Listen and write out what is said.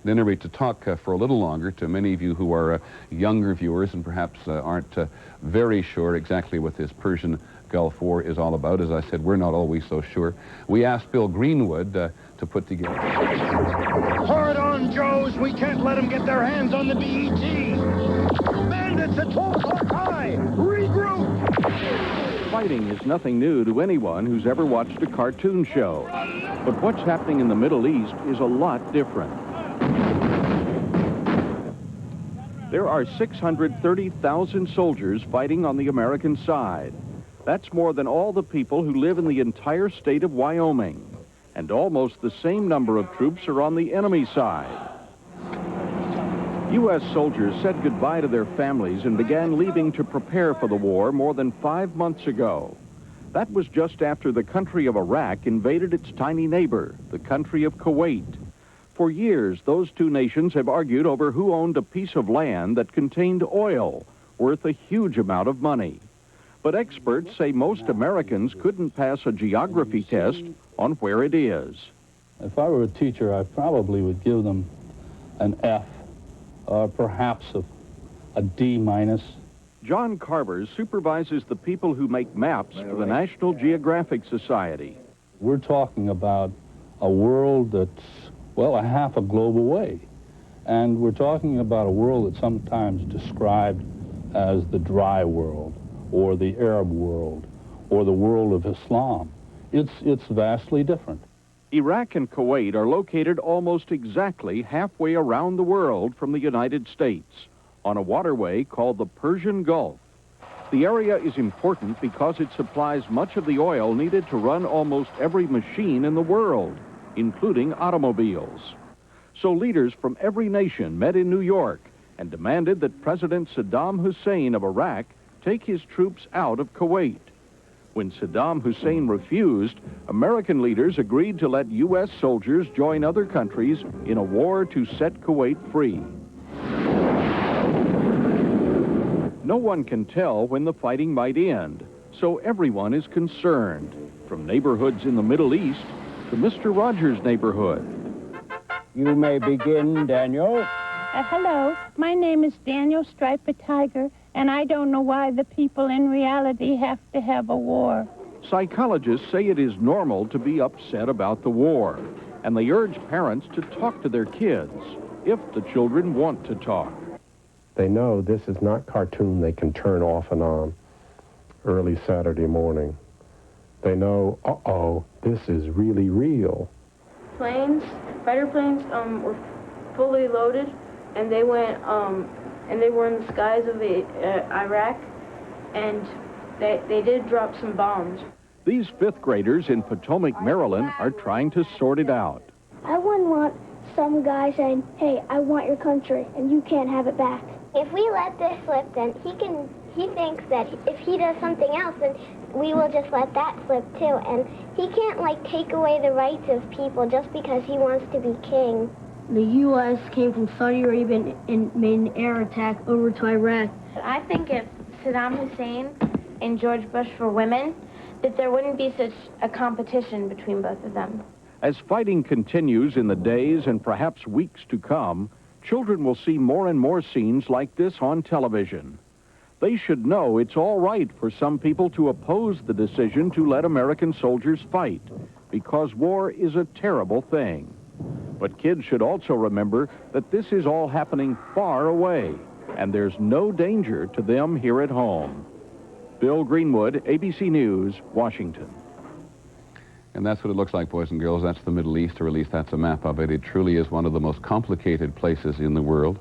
At any rate, to talk for a little longer to many of you who are younger viewers and perhaps aren't very sure exactly what this Persian Gulf War is all about. As I said, we're not always so sure. We asked Bill Greenwood to put together... Pour it on, Joes! We can't let them get their hands on the BET! Bandits at 12 o'clock high! Regroup! Fighting is nothing new to anyone who's ever watched a cartoon show. But what's happening in the Middle East is a lot different. There are 630,000 soldiers fighting on the American side. That's more than all the people who live in the entire state of Wyoming. And almost the same number of troops are on the enemy side. U.S. soldiers said goodbye to their families and began leaving to prepare for the war more than 5 months ago. That was just after the country of Iraq invaded its tiny neighbor, the country of Kuwait. For years, those two nations have argued over who owned a piece of land that contained oil, worth a huge amount of money. But experts say most Americans couldn't pass a geography test on where it is. If I were a teacher, I probably would give them an F, or perhaps a D minus. John Carver supervises the people who make maps for the National Geographic Society. We're talking about a world that's, well, a half a globe away. And we're talking about a world that's sometimes described as the dry world, or the Arab world, or the world of Islam. It's vastly different. Iraq and Kuwait are located almost exactly halfway around the world from the United States, on a waterway called the Persian Gulf. The area is important because it supplies much of the oil needed to run almost every machine in the world, including automobiles. So leaders from every nation met in New York and demanded that President Saddam Hussein of Iraq take his troops out of Kuwait. When Saddam Hussein refused, American leaders agreed to let U.S. soldiers join other countries in a war to set Kuwait free. No one can tell when the fighting might end, so everyone is concerned, from neighborhoods in the Middle East to Mr. Rogers' neighborhood. You may begin, Daniel. Hello, my name is Daniel Striper Tiger, and I don't know why the people in reality have to have a war. Psychologists say it is normal to be upset about the war, and they urge parents to talk to their kids, if the children want to talk. They know this is not cartoon they can turn off and on early Saturday morning. They know, uh-oh, this is really real. Fighter planes were fully loaded, and they went, and they were in the skies of Iraq, and they did drop some bombs. These fifth graders in Potomac, Maryland are trying to sort it out. I wouldn't want some guy saying, hey, I want your country, and you can't have it back. If we let this slip, then he thinks that if he does something else, then we will just let that slip too. And he can't, like, take away the rights of people just because he wants to be king. The U.S. came from Saudi Arabia and made an air attack over to Iraq. I think if Saddam Hussein and George Bush were women, that there wouldn't be such a competition between both of them. As fighting continues in the days and perhaps weeks to come, children will see more and more scenes like this on television. They should know it's all right for some people to oppose the decision to let American soldiers fight, because war is a terrible thing. But kids should also remember that this is all happening far away, and there's no danger to them here at home. Bill Greenwood, ABC News, Washington. And that's what it looks like, boys and girls. That's the Middle East, or at least that's a map of it. It truly is one of the most complicated places in the world.